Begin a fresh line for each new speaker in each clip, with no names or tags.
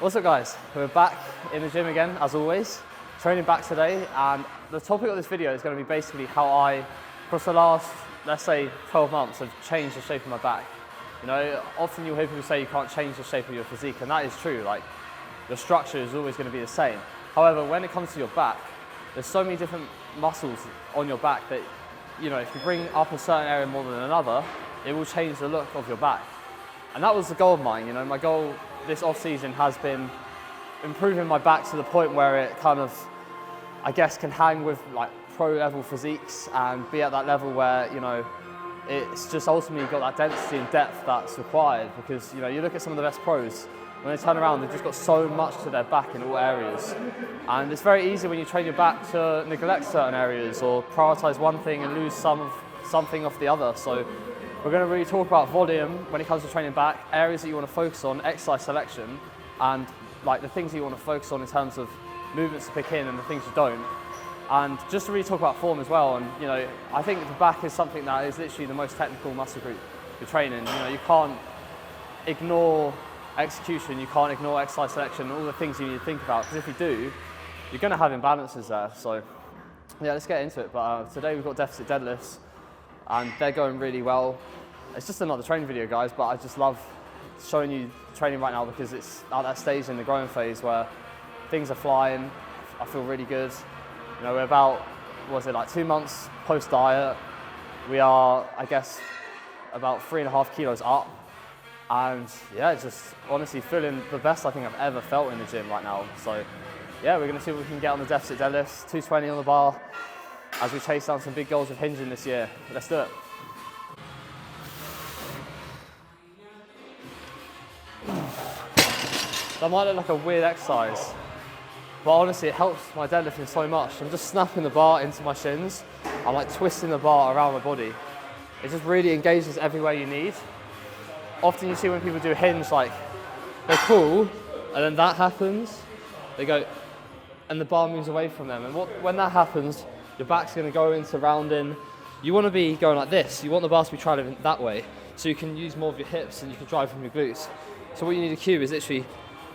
What's up guys, we're back in the gym again as always, training back today, and the topic of this video is going to be basically how I, across the last, let's say 12 months, have changed the shape of my back. You know, often you'll hear people say you can't change the shape of your physique, and that is true, like your structure is always going to be the same. However, when it comes to your back, there's so many different muscles on your back that, you know, if you bring up a certain area more than another, it will change the look of your back. And that was the goal of mine, you know, my goal this off-season has been improving my back to the point where it kind of, I guess, can hang with like pro-level physiques and be at that level where, you know, it's just ultimately got that density and depth that's required, because, you know, you look at some of the best pros, when they turn around, they've just got so much to their back in all areas. And it's very easy when you train your back to neglect certain areas or prioritize one thing and lose something off the other. So we're going to really talk about volume when it comes to training back, areas that you want to focus on, exercise selection, and like the things that you want to focus on in terms of movements to pick in and the things you don't. And just to really talk about form as well. And, you know, I think the back is something that is literally the most technical muscle group you're training. You know, you can't ignore execution, you can't ignore exercise selection, all the things you need to think about, because if you do, you're going to have imbalances there. So yeah, let's get into it. But today we've got deficit deadlifts, and they're going really well. It's just another training video, guys, but I just love showing you training right now because it's at that stage in the growing phase where things are flying. I feel really good. You know, we're about, what was it, like 2 months post-diet. We are, I guess, about 3.5 kilos up. And yeah, just honestly feeling the best I think I've ever felt in the gym right now. So yeah, we're going to see what we can get on the deficit deadlifts, 220 on the bar, as we chase down some big goals with hinging this year. Let's do it. That might look like a weird exercise, but honestly it helps my deadlifting so much. I'm just snapping the bar into my shins. I'm like twisting the bar around my body. It just really engages everywhere you need. Often you see when people do a hinge, like they pull and then that happens, they go and the bar moves away from them. And when that happens, your back's going to go into rounding. You want to be going like this. You want the bar to be traveling that way, so you can use more of your hips and you can drive from your glutes. So what you need to cue is literally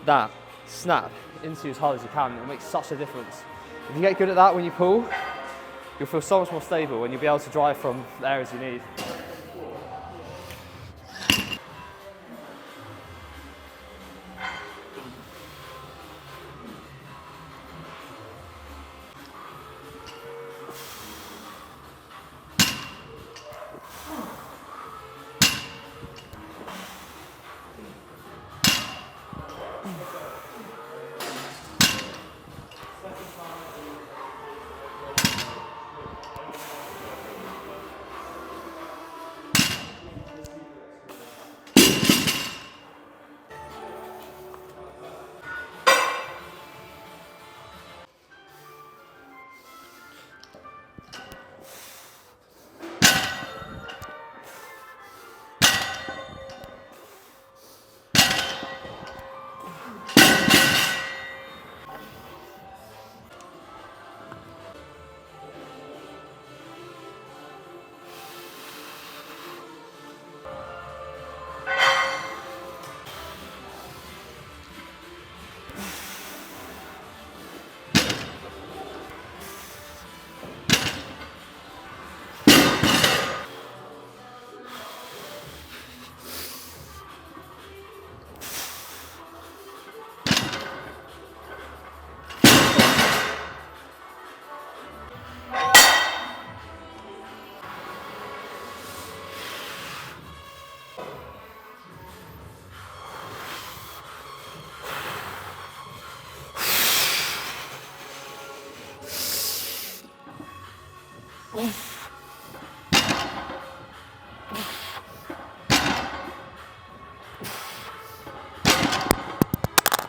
that, snap into you as hard as you can. It makes such a difference. If you get good at that when you pull, you'll feel so much more stable and you'll be able to drive from the areas you need.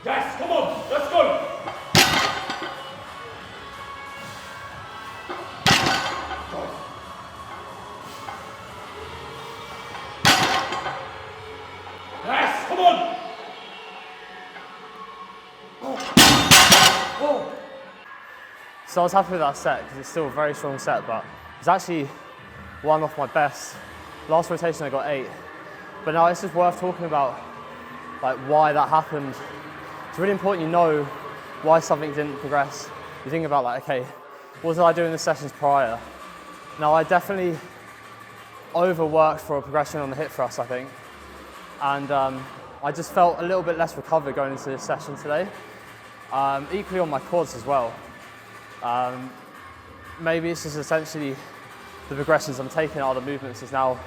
Yes, come on, let's go! Yes, come on!
So I was happy with that set because it's still a very strong set, but it's actually one of my best. Last rotation I got 8. But now it's just worth talking about like why that happened to really important you know why something didn't progress. You think about like, okay, what did I do in the sessions prior? Now I definitely overworked for a progression on the hip thrust, I think. And I just felt a little bit less recovered going into this session today. Equally on my quads as well. Maybe it's just essentially the progressions I'm taking out of the movements is now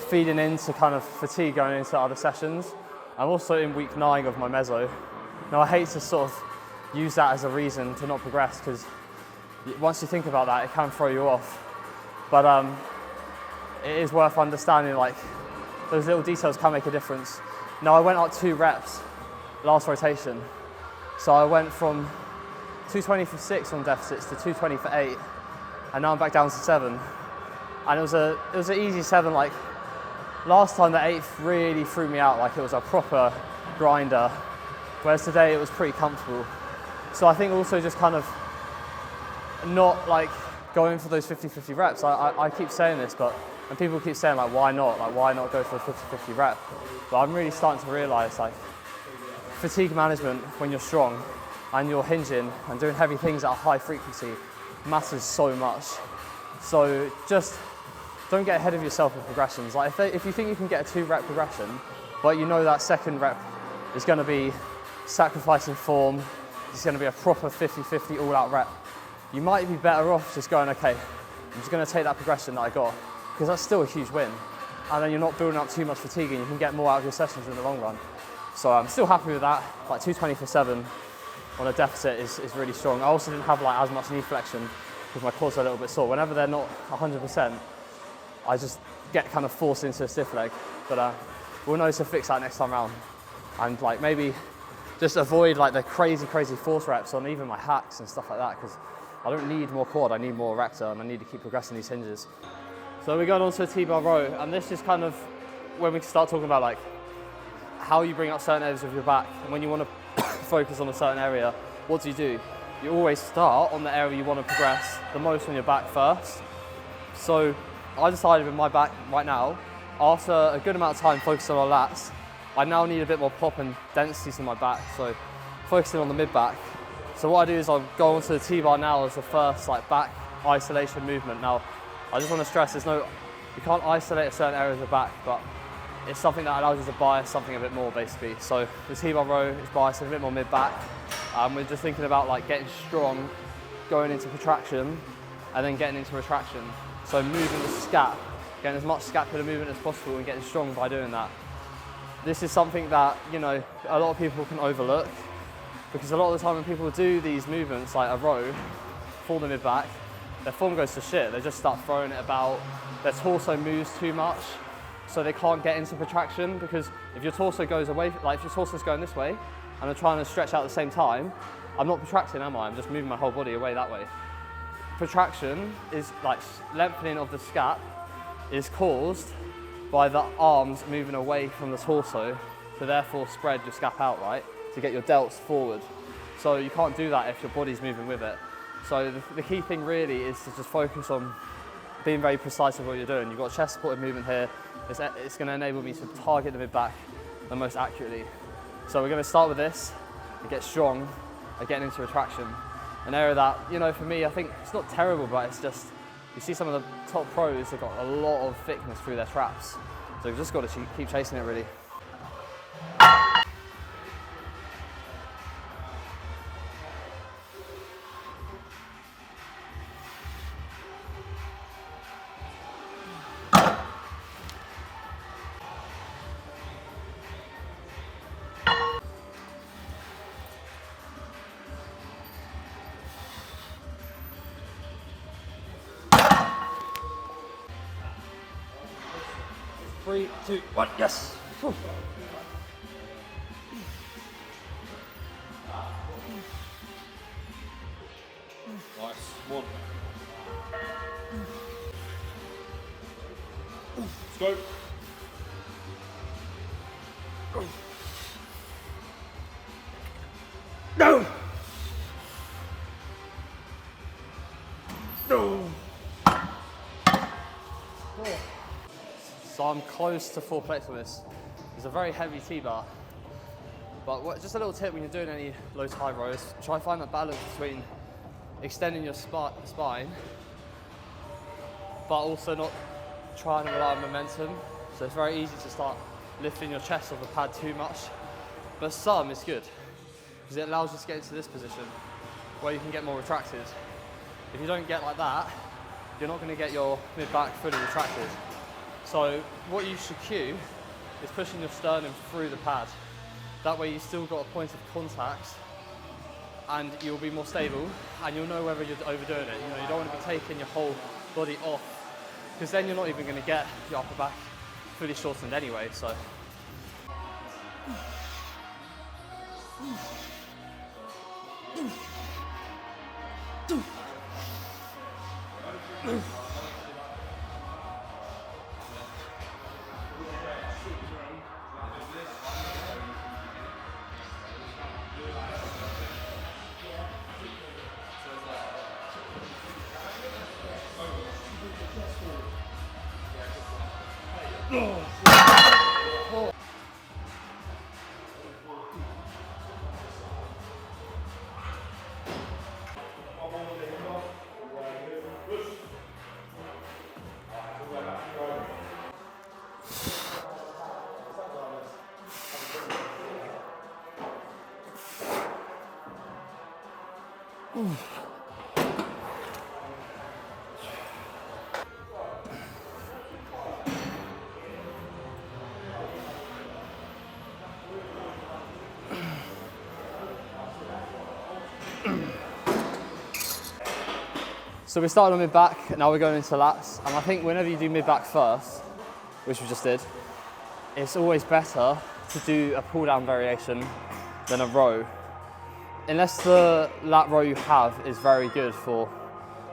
feeding into kind of fatigue going into other sessions. I'm also in week 9 of my meso. Now I hate to sort of use that as a reason to not progress because once you think about that, it can throw you off. But it is worth understanding like those little details can make a difference. Now I went up 2 reps last rotation. So I went from 220 for 6 on deficits to 220 for 8, and now I'm back down to 7. And it was an easy 7. Like last time the 8th really threw me out, like it was a proper grinder, whereas today it was pretty comfortable. So I think also just kind of not like going for those 50-50 reps. I keep saying this, and people keep saying like, why not? Like why not go for a 50-50 rep? But I'm really starting to realize like fatigue management when you're strong and you're hinging and doing heavy things at a high frequency matters so much. So just don't get ahead of yourself with progressions. Like if you think you can get a 2-rep progression, but you know that second rep is going to be sacrificing form, it's going to be a proper 50-50 all-out rep, you might be better off just going, okay, I'm just going to take that progression that I got, because that's still a huge win. And then you're not building up too much fatigue and you can get more out of your sessions in the long run. So I'm still happy with that. Like 220 for 7 on a deficit is really strong. I also didn't have like as much knee flexion because my quads are a little bit sore. Whenever they're not 100%, I just get kind of forced into a stiff leg. But we'll know to fix that next time around. And like maybe just avoid like the crazy force reps on even my hacks and stuff like that, because I don't need more quad, I need more erector, and I need to keep progressing these hinges. So we're going on to a T-bar row, and this is kind of when we start talking about like how you bring up certain areas of your back. And when you want to focus on a certain area, what do? You always start on the area you want to progress the most on your back first. So I decided with my back right now, after a good amount of time focusing on lats, I now need a bit more pop and densities in my back, so focusing on the mid-back. So what I do is I'll go onto the T-bar now as the first like back isolation movement. Now, I just want to stress you can't isolate a certain area of the back, but it's something that allows you to bias something a bit more basically. So the T-bar row is biasing a bit more mid-back. We're just thinking about like getting strong, going into protraction, and then getting into retraction. So moving the scap, getting as much scapular movement as possible and getting strong by doing that. This is something that, you know, a lot of people can overlook, because a lot of the time when people do these movements like a row for the mid-back, their form goes to shit. They just start throwing it about, their torso moves too much, so they can't get into protraction, because if your torso goes away, like if your torso's going this way, and I'm trying to stretch out at the same time, I'm not protracting, am I? I'm just moving my whole body away that way. Protraction is like lengthening of the scap is caused by the arms moving away from the torso to therefore spread your scap out, right? To get your delts forward. So you can't do that if your body's moving with it. So the key thing really is to just focus on being very precise with what you're doing. You've got chest supported movement here. It's going to enable me to target the mid-back the most accurately. So we're going to start with this and get strong at getting into retraction. An area that, you know, for me, I think it's not terrible, but it's just, you see some of the top pros have got a lot of thickness through their traps. So you've just got to keep chasing it really. Three, two, one, yes! Whew.
Nice. One. Let's go.
No! No! So I'm close to full flex with this. It's a very heavy T-bar. But just a little tip when you're doing any low to high rows, try to find that balance between extending your spine, but also not trying to rely on momentum. So it's very easy to start lifting your chest off the pad too much. But some is good, because it allows you to get into this position where you can get more retracted. If you don't get like that, you're not going to get your mid-back fully retracted. So what you should cue is pushing your sternum through the pad. That way you've still got a point of contact and you'll be more stable and you'll know whether you're overdoing it. You know, you don't want to be taking your whole body off, because then you're not even going to get your upper back fully shortened anyway. So. So we started on mid-back, now we're going into lats, and I think whenever you do mid-back first, which we just did, it's always better to do a pull-down variation than a row. Unless the lat row you have is very good for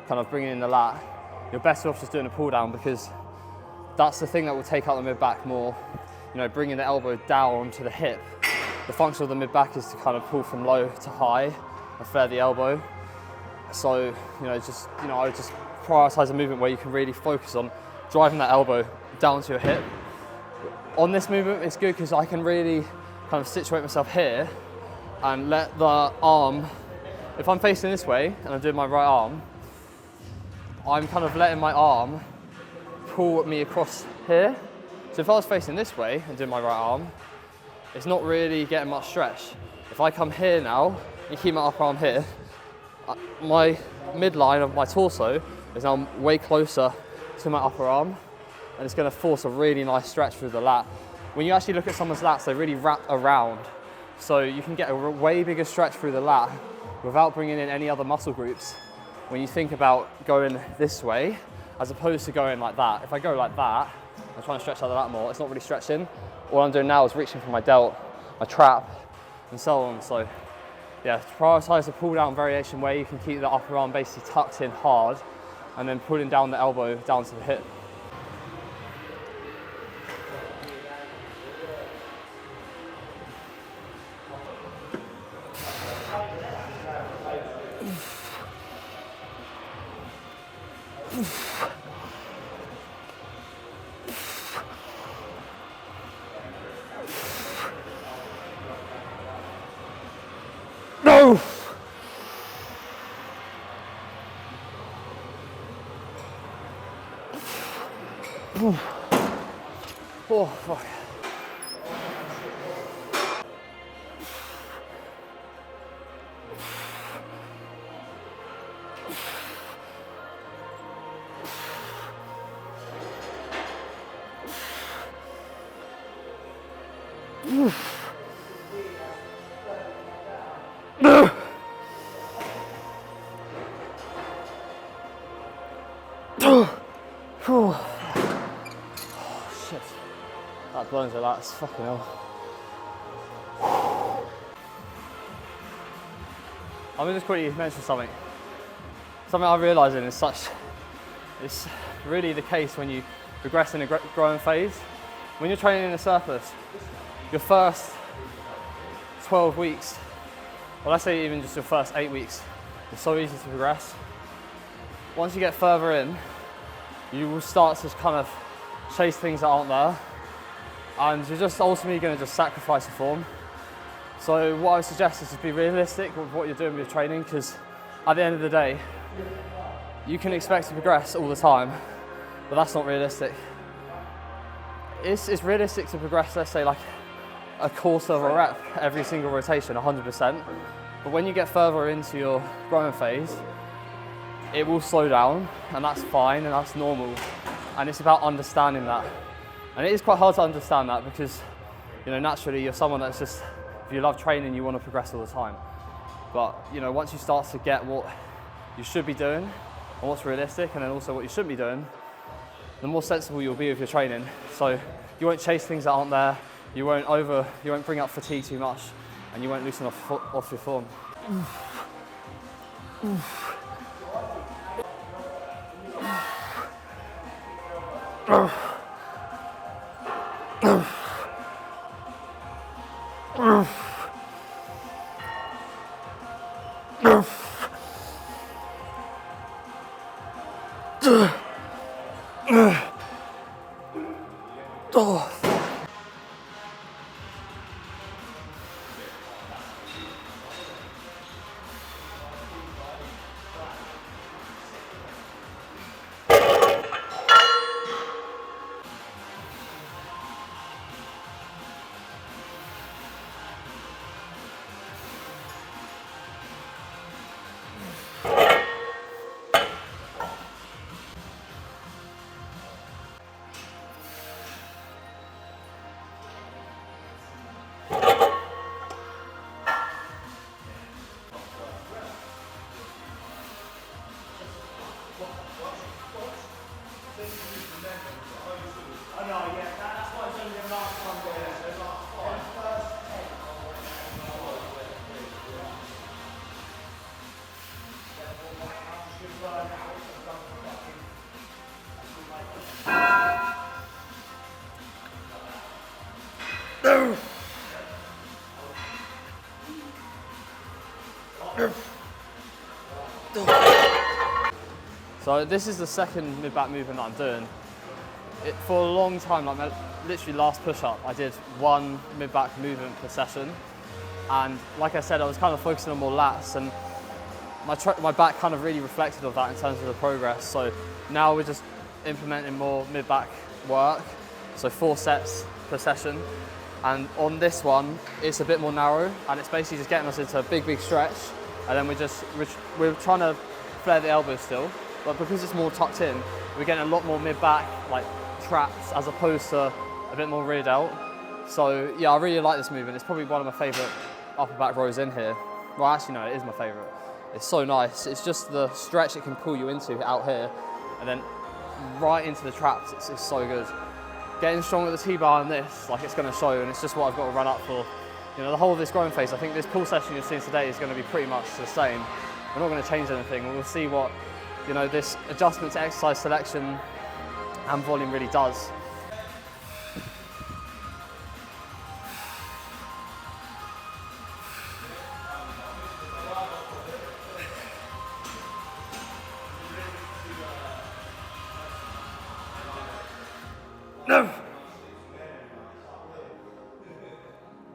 kind of bringing in the lat, you're better off just doing a pull-down, because that's the thing that will take out the mid-back more, you know, bringing the elbow down to the hip. The function of the mid-back is to kind of pull from low to high and flare the elbow. So, I would just prioritize a movement where you can really focus on driving that elbow down to your hip. On this movement, it's good because I can really kind of situate myself here and let the arm, if I'm facing this way and I'm doing my right arm, I'm kind of letting my arm pull me across here. So if I was facing this way and doing my right arm, it's not really getting much stretch. If I come here now and keep my upper arm here, my midline of my torso is now way closer to my upper arm, and it's going to force a really nice stretch through the lat. When you actually look at someone's lats, they really wrap around, so you can get a way bigger stretch through the lat without bringing in any other muscle groups when you think about going this way as opposed to going like that. If I go like that, I'm trying to stretch out the lat more, it's not really stretching. All I'm doing now is reaching for my delt, my trap, and so on. So yeah, prioritize the pull down variation where you can keep the upper arm basically tucked in hard and then pulling down the elbow down to the hip. No! Oh, fuck. Oh, shit. That burns a lot, it's fucking hell. I'm gonna just quickly mention something. Something I'm realising is it's really the case when you progress in a growing phase. When you're training in a surplus, your first 12 weeks, or let's say even just your first 8 weeks, it's so easy to progress. Once you get further in, you will start to kind of chase things that aren't there, and you're just ultimately going to just sacrifice a form. So what I would suggest is to be realistic with what you're doing with your training, because at the end of the day, you can expect to progress all the time, but that's not realistic. It's realistic to progress, let's say, like a quarter of a rep every single rotation, 100%. But when you get further into your growing phase, it will slow down, and that's fine and that's normal. And it's about understanding that. And it is quite hard to understand that because, you know, naturally you're someone that's just, if you love training, you want to progress all the time. But, you know, once you start to get what you should be doing and what's realistic, and then also what you shouldn't be doing, the more sensible you'll be with your training. So you won't chase things that aren't there, you won't bring up fatigue too much, and you won't loosen off your form. So this is the second mid-back movement that I'm doing. For a long time, like my literally last push-up, I did one mid-back movement per session. And like I said, I was kind of focusing on more lats, and my back kind of really reflected of that in terms of the progress. So now we're just implementing more mid-back work, so 4 sets per session. And on this one, it's a bit more narrow, and it's basically just getting us into a big stretch. And then we're trying to flare the elbows still, but because it's more tucked in, we're getting a lot more mid-back, like traps, as opposed to a bit more reared out. So yeah, I really like this movement. It's probably one of my favorite upper back rows in here. Well, actually no, it is my favorite. It's so nice. It's just the stretch it can pull you into out here, and then right into the traps. It's so good. Getting strong at the T-bar on this, like it's going to show, and it's just what I've got to run up for. You know, the whole of this growing phase, I think this pull session you're seeing today is going to be pretty much the same. We're not going to change anything. We'll see what, you know, this adjustment to exercise selection and volume really does. No.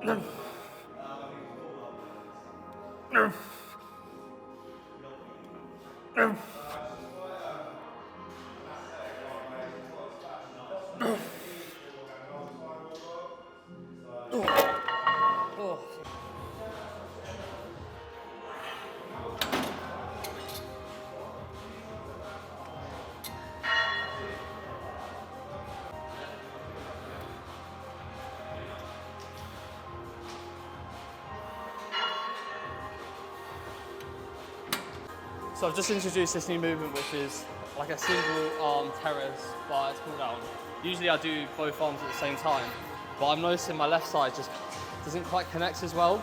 No. No. No. So I've just introduced this new movement, which is like a single arm terrace by pull down. Usually I do both arms at the same time, but I'm noticing my left side just doesn't quite connect as well.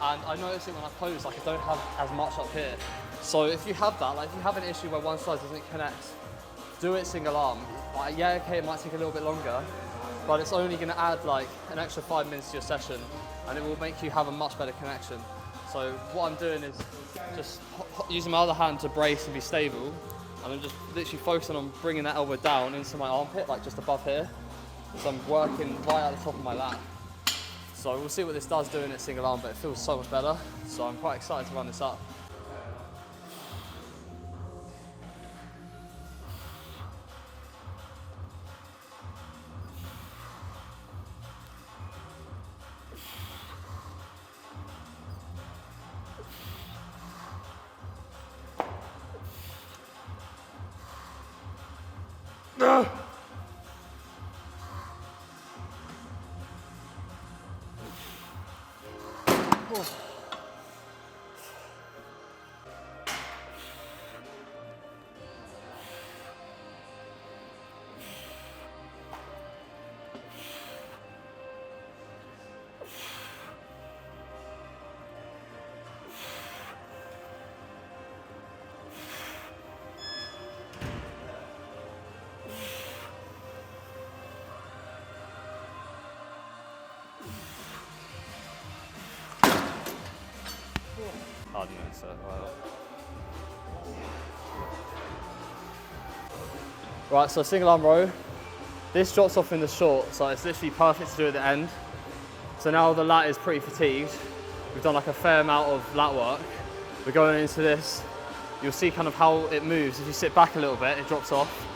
And I notice it when I pose, like I don't have as much up here. So if you have that, like if you have an issue where one side doesn't connect, do it single arm. Like, yeah, okay, it might take a little bit longer, but it's only gonna add like an extra 5 minutes to your session, and it will make you have a much better connection. So what I'm doing is just using my other hand to brace and be stable, and I'm just literally focusing on bringing that elbow down into my armpit, like just above here. So I'm working right at the top of my lat. So we'll see what this does doing it single arm, but it feels so much better. So I'm quite excited to run this up. Hard move, so right, so single arm row. This drops off in the short, so it's literally perfect to do at the end. So now the lat is pretty fatigued. We've done like a fair amount of lat work. We're going into this. You'll see kind of how it moves. If you sit back a little bit, it drops off.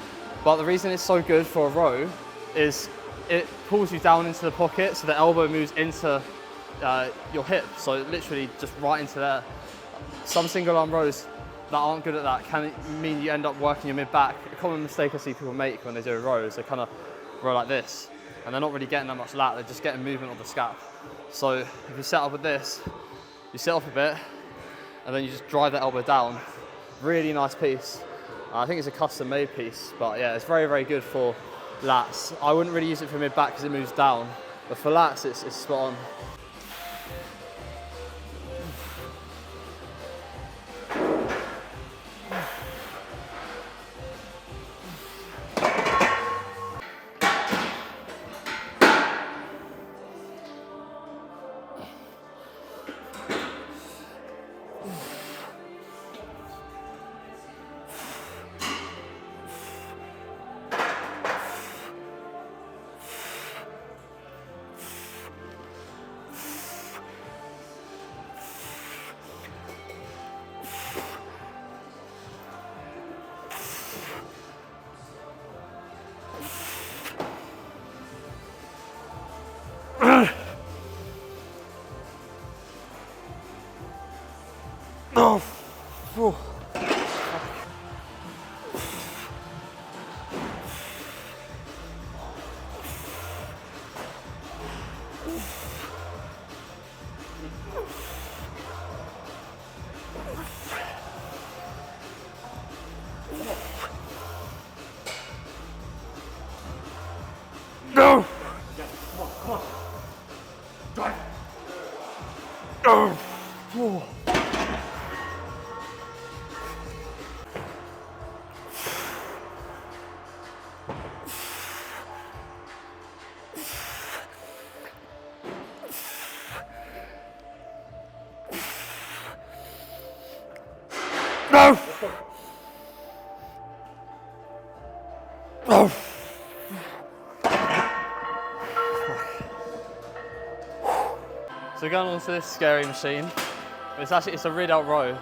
But the reason it's so good for a row is it pulls you down into the pocket, so the elbow moves into your hip. So literally just right into there. Some single arm rows that aren't good at that can mean you end up working your mid back. A common mistake I see people make when they do a row is they kind of row like this, and they're not really getting that much lat, they're just getting movement on the scap. So if you set up with this, you sit off a bit, and then you just drive the elbow down. Really nice piece. I think it's a custom made piece, but yeah, it's very, very good for lats. I wouldn't really use it for mid back because it moves down, but for lats it's spot on. Oh, no! Come on. Drive. Oh. No! Oh. So going on to this scary machine. It's a rid out row.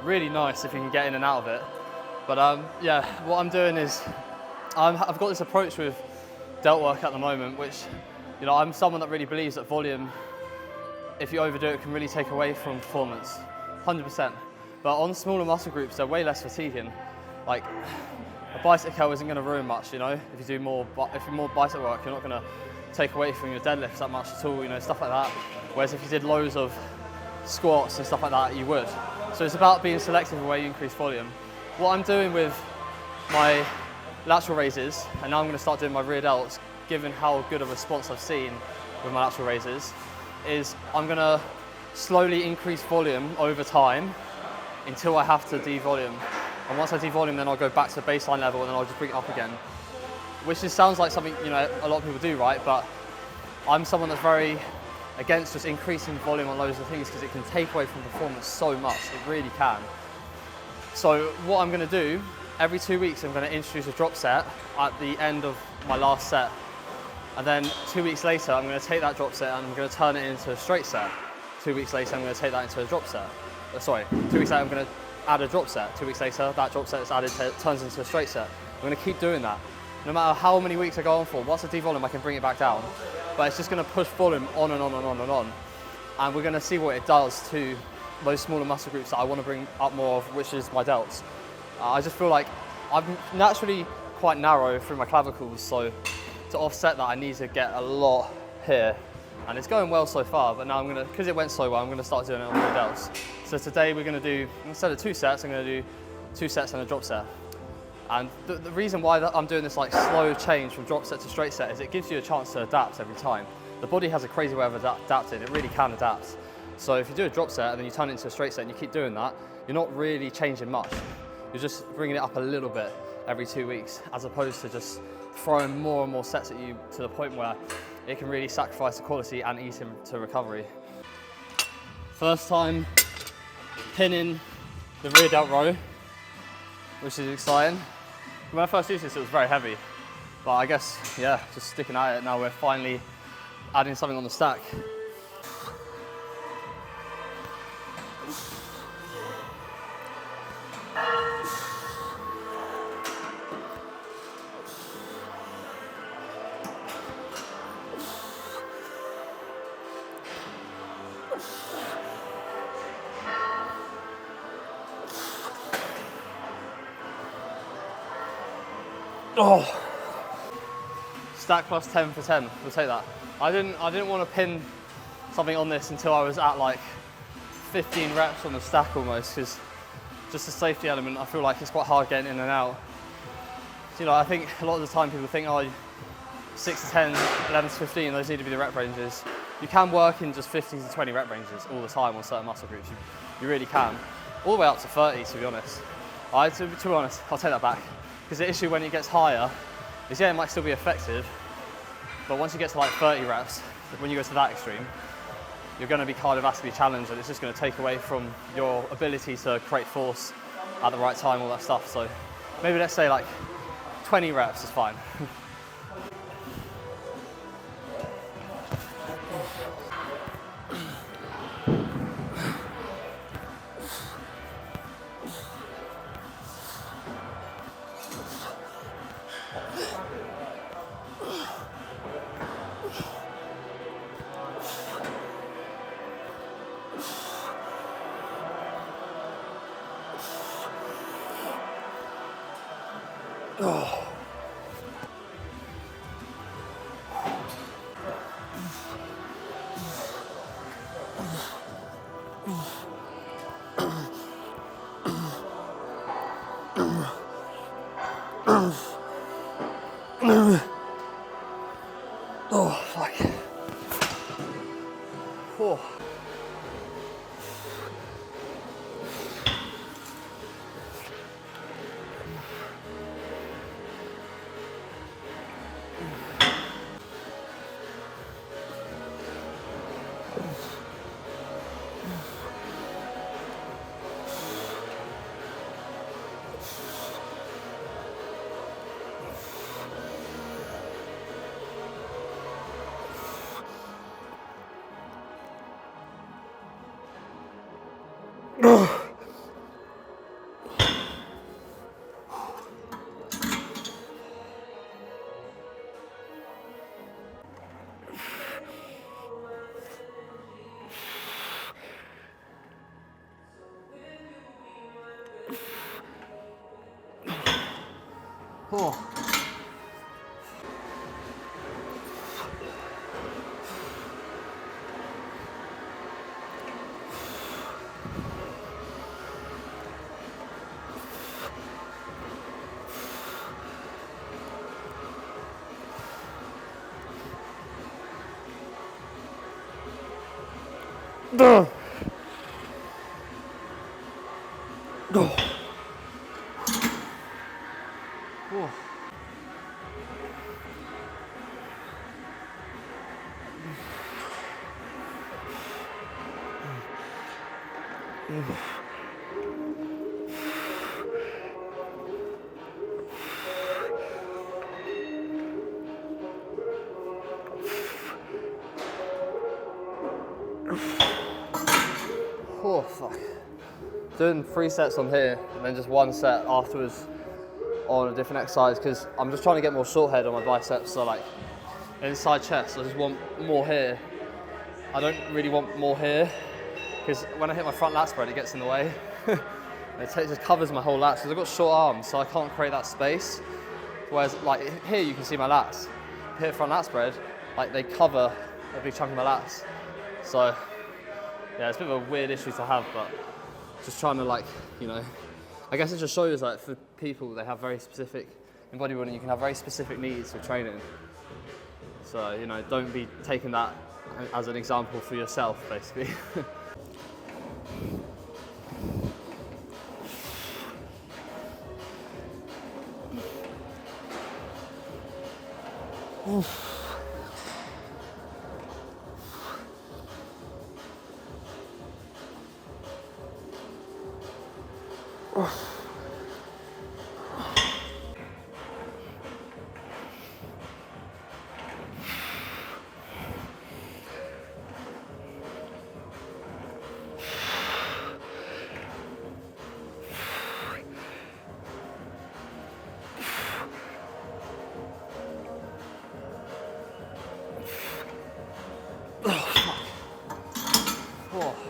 Really nice if you can get in and out of it. But yeah, what I'm doing is I've got this approach with delt work at the moment, which, you know, I'm someone that really believes that volume, if you overdo it, can really take away from performance, 100%. But on smaller muscle groups, they're way less fatiguing. Like, a bicep curl isn't going to ruin much, you know. If you're more bicep work, you're not going to take away from your deadlifts that much at all, you know, stuff like that. Whereas if you did loads of squats and stuff like that, you would. So it's about being selective in where you increase volume. What I'm doing with my lateral raises, and now I'm going to start doing my rear delts, given how good a response I've seen with my lateral raises, is I'm going to slowly increase volume over time until I have to devolume. And once I devolume, then I'll go back to the baseline level and then I'll just bring it up again. Which just sounds like something, you know, a lot of people do, right? But I'm someone that's very against just increasing volume on loads of things because it can take away from performance so much. It really can. So what I'm going to do, every 2 weeks I'm going to introduce a drop set at the end of my last set. And then 2 weeks later, I'm going to take that drop set and I'm going to turn it into a straight set. 2 weeks later, I'm going to take that into a drop set. 2 weeks later, I'm going to add a drop set. 2 weeks later, that drop set is added turns into a straight set. I'm going to keep doing that. No matter how many weeks I go on for, once I devolume, I can bring it back down. But it's just going to push volume on and on and on and on. And we're going to see what it does to those smaller muscle groups that I want to bring up more of, which is my delts. I just feel like I'm naturally quite narrow through my clavicles, so to offset that, I need to get a lot here. And it's going well so far, but now I'm gonna, because it went so well, I'm gonna start doing it on the delts. So today we're gonna do, instead of 2 sets, I'm gonna do 2 sets and a drop set. And the reason why I'm doing this like slow change from drop set to straight set is it gives you a chance to adapt every time. The body has a crazy way of adapting, it really can adapt. So if you do a drop set and then you turn it into a straight set and you keep doing that, you're not really changing much. You're just bringing it up a little bit every 2 weeks, as opposed to just throwing more and more sets at you to the point where it can really sacrifice the quality and ease into recovery. First time pinning the rear delt row, which is exciting. When I first used this, it was very heavy, but I guess, yeah, just sticking at it. Now we're finally adding something on the stack. Oh, stack plus 10 for 10, we'll take that. I didn't want to pin something on this until I was at like 15 reps on the stack almost, because just the safety element, I feel like it's quite hard getting in and out. So, you know, I think a lot of the time people think, oh, 6 to 10, 11 to 15, those need to be the rep ranges. You can work in just 15 to 20 rep ranges all the time on certain muscle groups. You really can. All the way up to 30, to be honest. To be honest, I'll take that back. Because the issue when it gets higher is, yeah, it might still be effective, but once you get to like 30 reps, when you go to that extreme, you're going to be cardiovascularly challenged, and it's just going to take away from your ability to create force at the right time, all that stuff. So maybe let's say like 20 reps is fine. Oh. Oh, fuck. Oh. Oh. Oh. Oh. Oh, fuck. Doing 3 sets on here and then just 1 set afterwards on a different exercise because I'm just trying to get more short head on my biceps. So like inside chest, I just want more here. I don't really want more here because when I hit my front lat spread, it gets in the way. It just covers my whole lats because I've got short arms, so I can't create that space. Whereas like here, you can see my lats. Here front lat spread, like they cover a big chunk of my lats. So yeah, it's a bit of a weird issue to have, but just trying to like, you know, I guess it just shows like for people, they have very specific, in bodybuilding you can have very specific needs for training. So, you know, don't be taking that as an example for yourself, basically.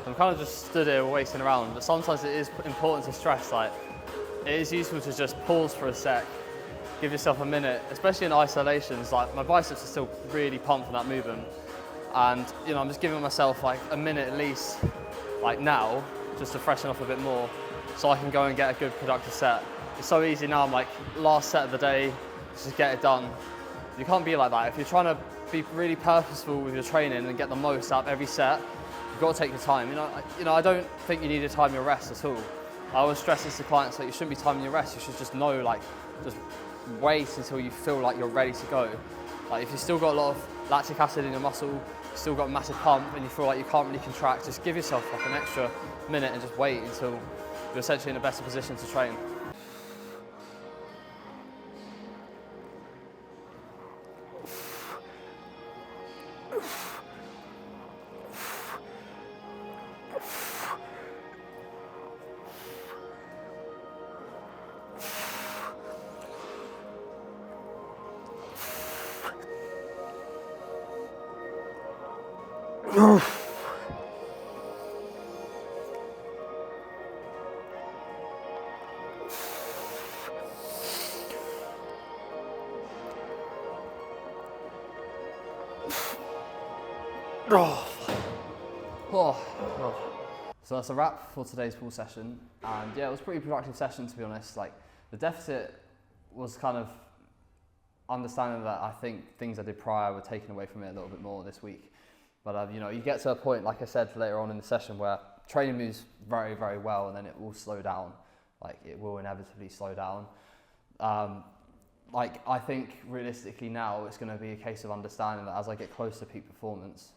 I'm kind of just stood here wasting around, but sometimes it is important to stress, like, it is useful to just pause for a sec, give yourself a minute, especially in isolations. Like, my biceps are still really pumped from that movement, and, you know, I'm just giving myself like a minute at least, like now, just to freshen up a bit more, so I can go and get a good productive set. It's so easy now, I'm like, last set of the day, just get it done. You can't be like that. If you're trying to be really purposeful with your training and get the most out of every set, you've got to take your time. You know, I don't think you need to time your rest at all. I always stress this to clients that you shouldn't be timing your rest. You should just know, like, just wait until you feel like you're ready to go. Like, if you've still got a lot of lactic acid in your muscle, you've still got a massive pump, and you feel like you can't really contract, just give yourself like an extra minute and just wait until you're essentially in a better position to train. So that's a wrap for today's pull session, and yeah, it was a pretty productive session, to be honest. Like, the deficit was kind of understanding that I think things I did prior were taken away from it a little bit more this week. But you know, you get to a point, like I said later on in the session, where training moves very, very well, and then it will slow down. Like, it will inevitably slow down. Like, I think realistically now it's going to be a case of understanding that as I get close to peak performance,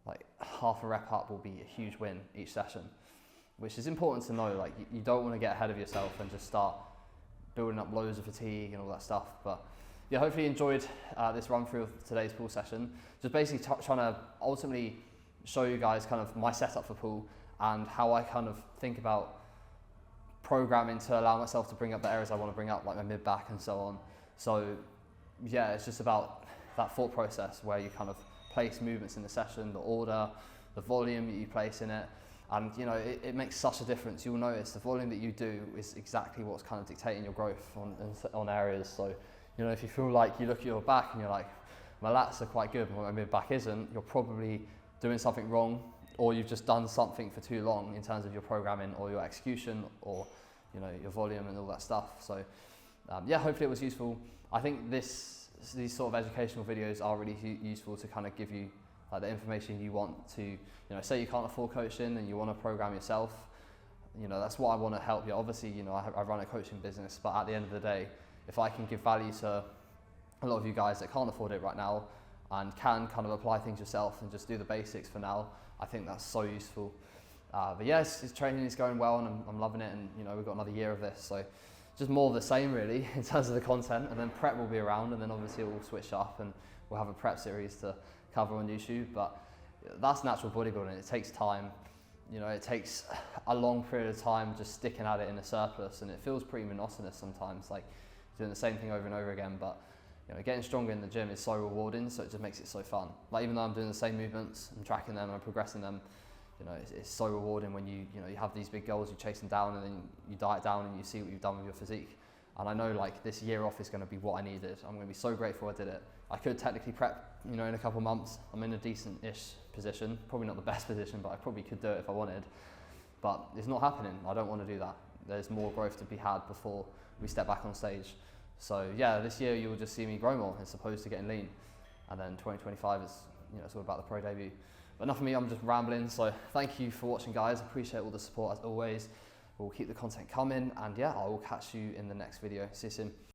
like, half a rep up will be a huge win each session, which is important to know. Like, you don't want to get ahead of yourself and just start building up loads of fatigue and all that stuff. But yeah, hopefully you enjoyed this run through of today's pull session. Just basically trying to ultimately show you guys kind of my setup for pull and how I kind of think about programming to allow myself to bring up the areas I want to bring up, like my mid-back and so on. So yeah, it's just about that thought process where you kind of place movements in the session, the order, the volume that you place in it, and you know, it makes such a difference. You'll notice the volume that you do is exactly what's kind of dictating your growth on areas. So, you know, if you feel like you look at your back and you're like, my lats are quite good, but my mid-back isn't, you're probably doing something wrong, or you've just done something for too long in terms of your programming or your execution, or, you know, your volume and all that stuff. So yeah, hopefully it was useful. I think these sort of educational videos are really useful to kind of give you the information you want to, you know, say you can't afford coaching and you want to program yourself. You know, that's what I want to help you. Obviously, you know, I run a coaching business, but at the end of the day, if I can give value to a lot of you guys that can't afford it right now and can kind of apply things yourself and just do the basics for now, I think that's so useful. But yes, his training is going well, and I'm loving it, and you know, we've got another year of this, so just more of the same really in terms of the content, and then prep will be around, and then obviously we'll switch up and we'll have a prep series to cover on YouTube. But that's natural bodybuilding, it takes time. you know, it takes a long period of time just sticking at it in a surplus, and it feels pretty monotonous sometimes, like doing the same thing over and over again. But you know, getting stronger in the gym is so rewarding, so it just makes it so fun. Like even though I'm doing the same movements, I'm tracking them, I'm progressing them, you know, it's so rewarding when you have these big goals, you chase them down, and then you diet down and you see what you've done with your physique. And I know like this year off is going to be what I needed. I'm going to be so grateful I did it. I could technically prep, you know, in a couple of months. I'm in a decent-ish position, probably not the best position, but I probably could do it if I wanted. But it's not happening. I don't want to do that. There's more growth to be had before we step back on stage. So yeah, this year you'll just see me grow more as opposed to getting lean. And then 2025 is, you know, it's all about the pro debut. But enough of me, I'm just rambling. So thank you for watching, guys. I appreciate all the support as always. We'll keep the content coming, and yeah, I will catch you in the next video. See you soon.